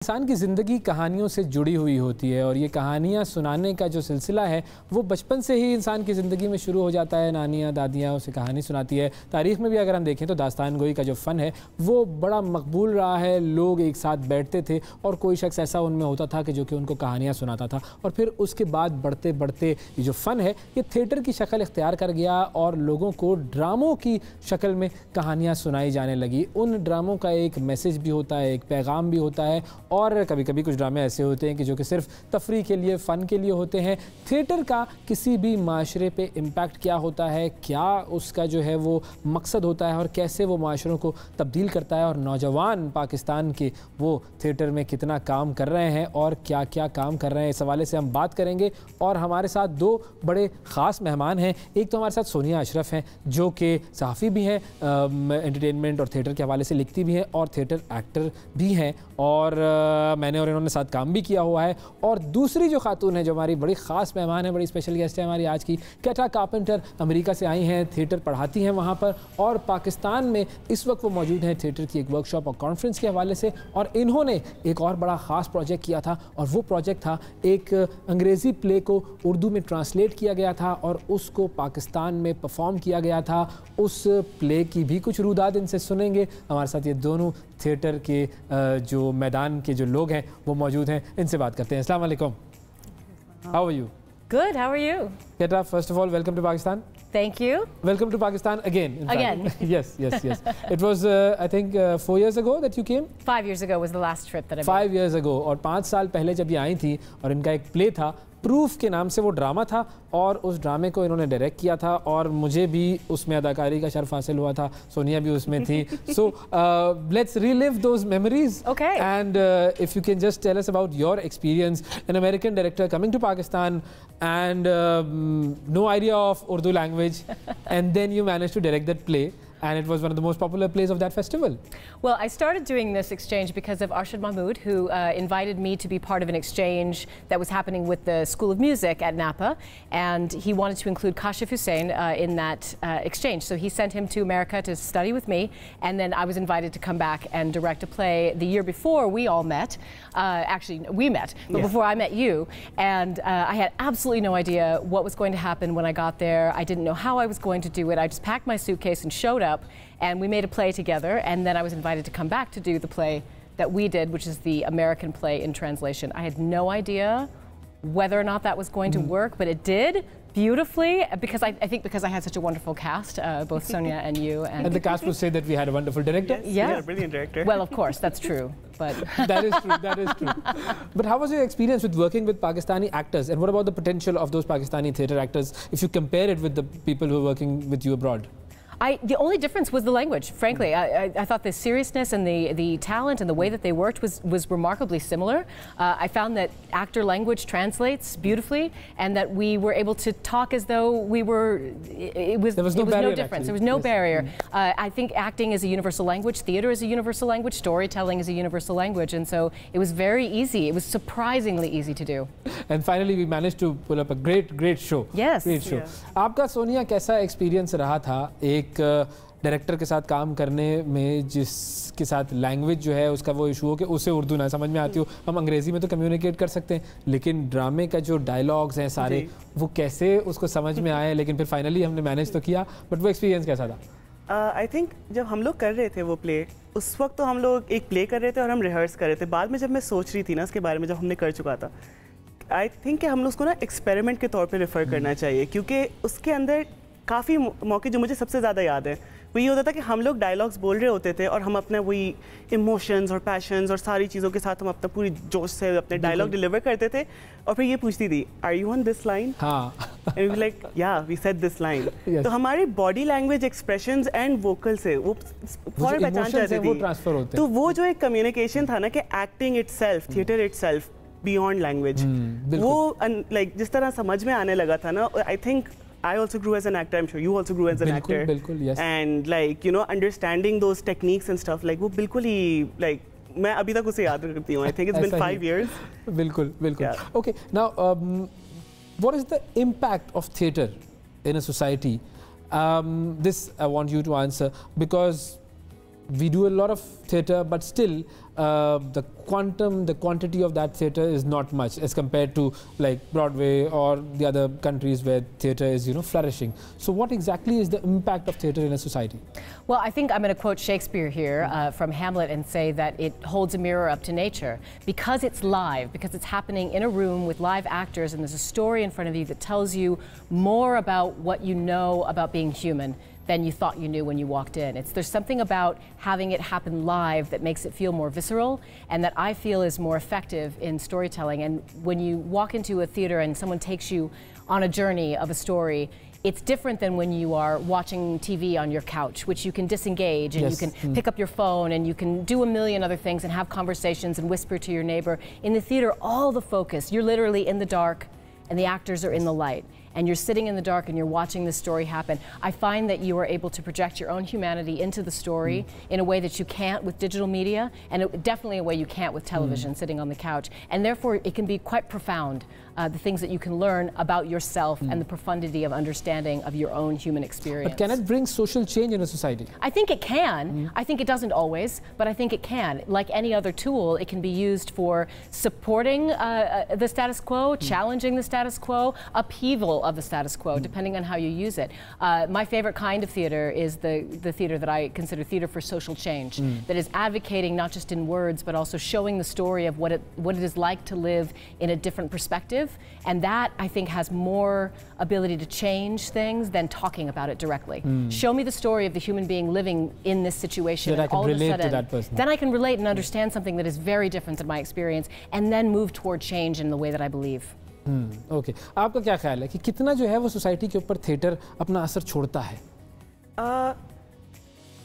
इंसान की ज़िंदगी कहानियों से जुड़ी हुई होती है और ये कहानियाँ सुनाने का जो सिलसिला है वो बचपन से ही इंसान की ज़िंदगी में शुरू हो जाता है। नानियाँ दादियाँ उसे कहानी सुनाती है। तारीख़ में भी अगर हम देखें तो दास्तान गोई का जो फ़न है वो बड़ा मकबूल रहा है। लोग एक साथ बैठते थे और कोई शख्स ऐसा उनमें होता था कि जो कि उनको कहानियाँ सुनाता था और फिर उसके बाद बढ़ते बढ़ते ये जो फ़न है ये थिएटर की शक्ल इख्तियार कर गया और लोगों को ड्रामों की शक्ल में कहानियाँ सुनाई जाने लगी। उन ड्रामों का एक मैसेज भी होता है, एक पैगाम भी होता है और कभी कभी कुछ ड्रामे ऐसे होते हैं कि जो कि सिर्फ तफरी के लिए, फ़न के लिए होते हैं। थिएटर का किसी भी माशरे पे इम्पैक्ट क्या होता है, क्या उसका जो है वो मकसद होता है और कैसे वो माशरों को तब्दील करता है और नौजवान पाकिस्तान के वो थिएटर में कितना काम कर रहे हैं और क्या क्या काम कर रहे हैं, इस हवाले से हम बात करेंगे। और हमारे साथ दो बड़े ख़ास मेहमान हैं। एक तो हमारे साथ सोनिया अशरफ हैं जो कि सहाफ़ी भी हैं, एंटरटेनमेंट और थिएटर के हवाले से लिखती भी हैं और थिएटर एक्टर भी हैं और मैंने और इन्होंने साथ काम भी किया हुआ है। और दूसरी जो खातून है जो हमारी बड़ी ख़ास मेहमान है, बड़ी स्पेशल गेस्ट है हमारी आज की, लैक्वेटा कार्पेंटर, अमेरिका से आई हैं, थिएटर पढ़ाती हैं वहाँ पर और पाकिस्तान में इस वक्त वो मौजूद हैं थिएटर की एक वर्कशॉप और कॉन्फ्रेंस के हवाले से। और इन्होंने एक और बड़ा ख़ास प्रोजेक्ट किया था और वो प्रोजेक्ट था एक अंग्रेज़ी प्ले को उर्दू में ट्रांसलेट किया गया था और उसको पाकिस्तान में परफॉर्म किया गया था। उस प्ले की भी कुछ रूदात इनसे सुनेंगे। हमारे साथ ये दोनों थिएटर के जो मैदान के जो लोग हैं वो मौजूद हैं, इनसे बात करते हैं। अस्सलाम वालेकुम। How are you? Good. How are you? Laiquetta, first of all, welcome to Pakistan. Thank you. Welcome to Pakistan again. Again. Yes. It was, I think, 4 years ago that you came. 5 years ago was the last trip that I made. 5 years ago. और 5 साल पहले जब ये आई थी और इनका एक play था, प्रूफ के नाम से वो ड्रामा था और उस ड्रामे को इन्होंने डायरेक्ट किया था और मुझे भी उसमें अदाकारी का शर्फ हासिल हुआ था। सोनिया भी उसमें थी। So let's relive those memories. Okay. And if you can just tell us about your experience, an American director coming to Pakistan and no idea of Urdu language and then you managed to direct that play. And it was one of the most popular plays of that festival. Well, I started doing this exchange because of Arshad Mahmood, who invited me to be part of an exchange that was happening with the School of Music at Napa, and he wanted to include Kashif Hussain in that exchange. So he sent him to America to study with me, and then I was invited to come back and direct a play the year before we all met. Actually, we met, but before I met you, and I had absolutely no idea what was going to happen when I got there. I didn't know how I was going to do it. I just packed my suitcase and showed up, and we made a play together, and then I was invited to come back to do the play that we did, which is the American play in translation. I had no idea whether or not that was going to work, but it did beautifully because I think because I had such a wonderful cast, both Sonia and you. And the cast will say that we had a wonderful director. Yes. Yeah, a brilliant director. Well, of course, that's true. But that is true. That is true. But how was your experience with working with Pakistani actors? And what about the potential of those Pakistani theatre actors if you compare it with the people who are working with you abroad? The only difference was the language, frankly. I thought the seriousness and the talent and the way that they worked was remarkably similar. I found that actor language translates beautifully and that we were able to talk as though we were, there was no difference. Actually. There was no barrier. I think acting is a universal language, theater is a universal language, storytelling is a universal language, and so it was very easy. It was surprisingly easy to do. And finally we managed to pull up a great show. Yes. Great show. आपका सोनिया कैसा experience रहा था एक director के साथ काम करने में जिसके साथ लैंग्वेज जो है उसका वो इशू हो कि उसे उर्दू ना समझ में आती हो? हम अंग्रेज़ी में तो कम्युनिकेट कर सकते हैं लेकिन ड्रामे का जो डायलॉग्स हैं सारे वो कैसे उसको समझ में आए, लेकिन फिर फाइनली हमने मैनेज तो किया, बट वो एक्सपीरियंस कैसा था? आई थिंक जब हम लोग कर रहे थे वो प्ले, उस वक्त तो हम लोग एक प्ले कर रहे थे और हम रिहर्स कर रहे थे। बाद में जब मैं सोच रही थी ना उसके बारे में, जब हमने कर चुका था, आई थिंक कि हम लोग उसको ना एक्सपेरिमेंट के तौर पे रेफ़र करना चाहिए क्योंकि उसके अंदर काफ़ी मौके जो मुझे सबसे ज़्यादा याद है वो ये होता था कि हम लोग डायलॉग्स बोल रहे होते थे और हम अपना वही इमोशंस और पैशंस और सारी चीज़ों के साथ हम अपना पूरी जोश से अपने डायलॉग डिलीवर करते थे और फिर ये पूछती थी, are you on this line? And we like या वी सेड दिस लाइन। तो हमारी body language, expressions and vocal से वो फौरन पहचान जाती थी। तो वो जो एक कम्युनिकेशन था ना कि acting itself, theatre itself beyond language, वो लाइक जिस तरह समझ में आने लगा था ना, I think I also grew as an actor. I'm sure you also grew as an actor. Yes. And like understanding those techniques and stuff, like वो बिल्कुल ही like मैं अभी तक उसे याद करती हूँ. I think it's been 5 years. बिल्कुल. Yeah. Okay. Now, what is the impact of theatre in a society? This I want you to answer because we do a lot of theatre, but still the quantity of that theatre is not much as compared to like Broadway or the other countries where theatre is, you know, flourishing. So what exactly is the impact of theatre in a society? Well, I think I'm going to quote Shakespeare here from Hamlet and say that it holds a mirror up to nature. Because it's live, because it's happening in a room with live actors and there's a story in front of you that tells you more about what you know about being human than you thought you knew when you walked in. There's something about having it happen live that makes it feel more visceral and that I feel is more effective in storytelling. And when you walk into a theater and someone takes you on a journey of a story, it's different than when you are watching TV on your couch, which you can disengage and you can pick up your phone and you can do a million other things and have conversations and whisper to your neighbor. In the theater, all the focus, you're literally in the dark and the actors are in the light. And you're sitting in the dark and you're watching this story happen. I find that you are able to project your own humanity into the story in a way that you can't with digital media, and definitely a way you can't with television, sitting on the couch. And therefore, it can be quite profound, the things that you can learn about yourself and the profundity of understanding of your own human experience. But can it bring social change in a society? I think it can. I think it doesn't always, but I think it can. Like any other tool, it can be used for supporting the status quo, challenging the status quo, upheaval of the status quo, depending on how you use it. My favorite kind of theater is the theater that I consider theater for social change, that is advocating not just in words, but also showing the story of what it is like to live in a different perspective. And that, I think, has more ability to change things than talking about it directly. Show me the story of the human being living in this situation. That I can all relate of a sudden, to that person. Then I can relate and understand something that is very different than my experience, and then move toward change in the way that I believe. Okay. आपका क्या ख्याल है कि कितना जो है वो society के ऊपर थिएटर अपना असर छोड़ता है?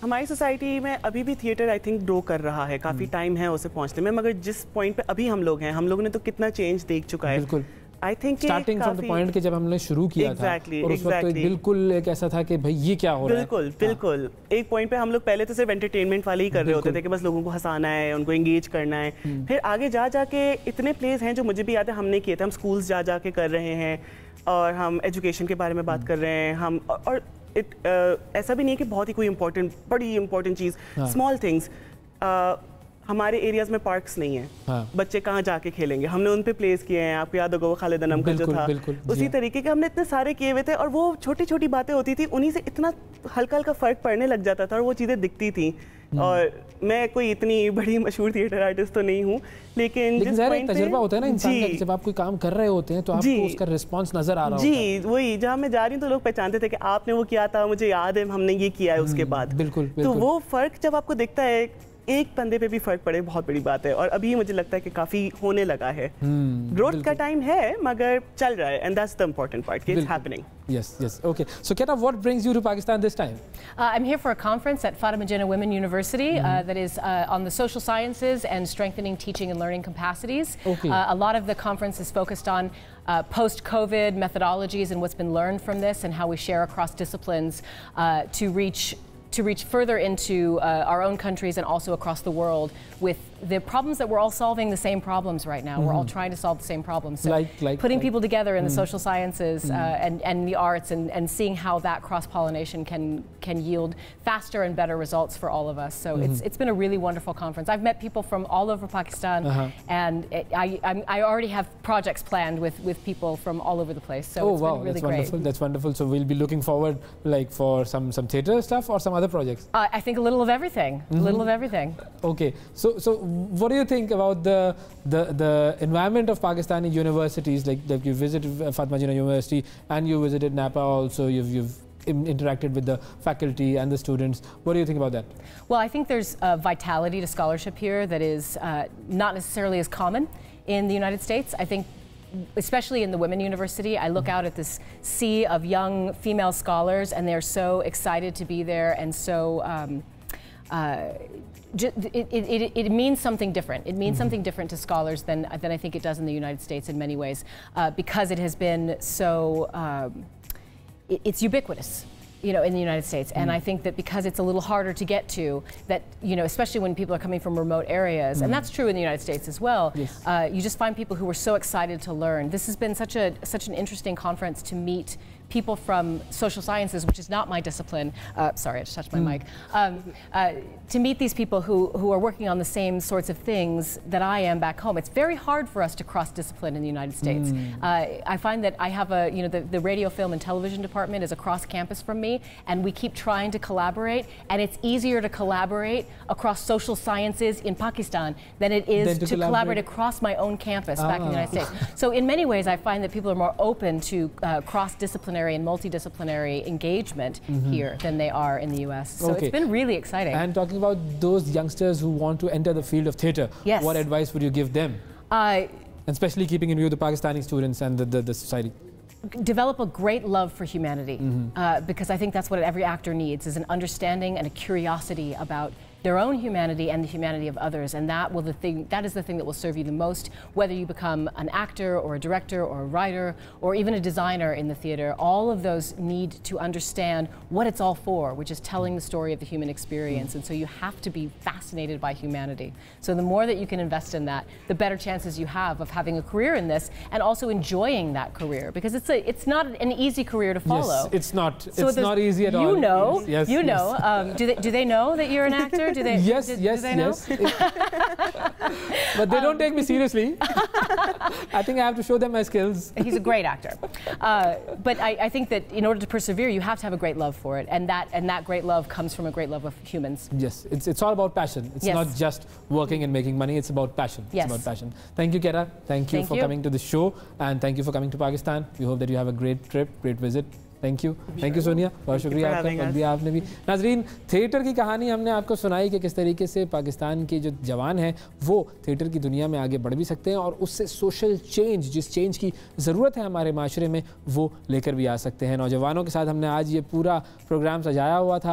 हमारी सोसाइटी में अभी भी थिएटर आई थिंक ग्रो कर रहा है, काफ़ी टाइम है उसे पहुंचने में, मगर जिस पॉइंट पे अभी हम लोग हैं, हम लोगों ने तो कितना चेंज देख चुका है. बिल्कुल. I think starting from the point के जब हमने शुरू किया था और उस वक्त तो बिल्कुल एक ऐसा था कि भाई ये क्या हो रहा है. बिल्कुल. एक पॉइंट पे हम लोग पहले तो सिर्फ एंटरटेनमेंट वाले ही कर रहे होते थे कि बस लोगों को हंसाना है, उनको एंगेज करना है. फिर आगे जा जाके इतने प्लेस हैं जो मुझे भी याद है हमने किए थे. हम स्कूल्स जा जाके कर रहे हैं और हम एजुकेशन के बारे में बात कर रहे हैं. हम और ऐसा भी नहीं है कि बहुत ही कोई बड़ी इंपॉर्टेंट चीज़, स्मॉल थिंग्स. हमारे एरियाज में पार्क्स नहीं है, बच्चे कहाँ जाके खेलेंगे, हमने उन पे प्लेस किए हैं. आपको याद होगा वो खालिद अनम का जो था, उसी तरीके के हमने इतने सारे किए हुए थे. और वो छोटी छोटी बातें होती थी, उन्हीं से इतना हल्का हल्का फर्क पड़ने लग जाता था और वो चीज़ें दिखती थी. और मैं कोई इतनी बड़ी मशहूर थिएटर आर्टिस्ट तो नहीं हूँ, लेकिन जिस पॉइंट पे तजुर्बा होता है ना इंसान का, जब आप कोई काम कर रहे होते हैं तो आपको उसका रिस्पांस नजर आ रहा होता है. जी, वही जहाँ मैं जा रही हूँ तो लोग पहचानते थे कि आपने वो किया था, मुझे याद है हमने ये किया है उसके बाद. बिल्कुल. तो वो फर्क जब आपको दिखता है, एक बंदे पे भी फर्क पड़े, बहुत बड़ी बात है. और अभी मुझे लगता है कि काफी होने लगा है. ग्रोथ का टाइम है मगर चल रहा है, and that's the important part, it's happening. Yes. Okay. So, Keta, what brings you to Pakistan this time? I'm here for a conference at Fatima Jinnah Women University that is on the social sciences and strengthening teaching and learning capacities. Okay. A lot of the conference is focused on post-COVID methodologies and what's been learned from this and how we share across disciplines to reach further into our own countries and also across the world with the problems that we're all solving the same problems right now. We're all trying to solve the same problems. So putting people together in the social sciences and the arts and seeing how that cross-pollination can yield faster and better results for all of us. So it's been a really wonderful conference. I've met people from all over Pakistan and I already have projects planned with people from all over the place. So it's been really great. Wonderful. That's wonderful. So we'll be looking forward like for some theatre stuff or some other projects. I think a little of everything. A little of everything. Okay. So what do you think about the environment of Pakistani universities? Like you visited Fatima Jinnah University and you visited Napa also. You've interacted with the faculty and the students. What do you think about that? Well, I think there's a vitality to scholarship here that is not necessarily as common in the United States. I think especially in the Women University, I look out at this sea of young female scholars and they're so excited to be there and so it means something different. It means something different to scholars than I think it does in the United States in many ways because it has been so, it's ubiquitous. You know, in the United States, and I think that because it's a little harder to get to, that especially when people are coming from remote areas, and that's true in the United States as well. Yes. You just find people who are so excited to learn. This has been such an interesting conference to meet people from social sciences, which is not my discipline. Sorry, I just touched my mic. To meet these people who are working on the same sorts of things that I am back home. It's very hard for us to cross discipline in the United States. I find that I have the radio, film, and television department is across campus from me, and we keep trying to collaborate. And it's easier to collaborate across social sciences in Pakistan than it is to collaborate across my own campus back in the United States. So in many ways, I find that people are more open to cross-disciplinary and multidisciplinary engagement here than they are in the U.S. So it's been really exciting. And talking about those youngsters who want to enter the field of theatre, what advice would you give them? And especially keeping in view the Pakistani students and the society. Develop a great love for humanity, because I think that's what every actor needs, is an understanding and a curiosity about their own humanity and the humanity of others, and that is the thing that will serve you the most, whether you become an actor or a director or a writer or even a designer in the theater. All of those need to understand what it's all for, which is telling the story of the human experience, and so you have to be fascinated by humanity. So the more that you can invest in that, the better chances you have of having a career in this and also enjoying that career, because it's not an easy career to follow. Yes, it's not. It's not easy at all. You know, you know. Do they know that you're an actor? Do they? Yes, do yes, they know? yes. But they don't take me seriously. I think I have to show them my skills. He's a great actor. But I think that in order to persevere, you have to have a great love for it, and that great love comes from a great love of humans. Yes, it's all about passion. It's not just working and making money. It's about passion. Yes. It's about passion. Thank you, Kera. Thank you for coming to the show, and thank you for coming to Pakistan. We hope that you have a great trip, great visit. Thank you Sonia, बहुत शुक्रिया आपका दिया आपने भी। नाजरीन, theatre की कहानी हमने आपको सुनाई कि किस तरीके से पाकिस्तान के जो जवान हैं वो थिएटर की दुनिया में आगे बढ़ भी सकते हैं और उससे सोशल चेंज, जिस चेंज की ज़रूरत है हमारे माशरे में, वो लेकर भी आ सकते हैं। नौजवानों के साथ हमने आज ये पूरा प्रोग्राम सजाया हुआ था।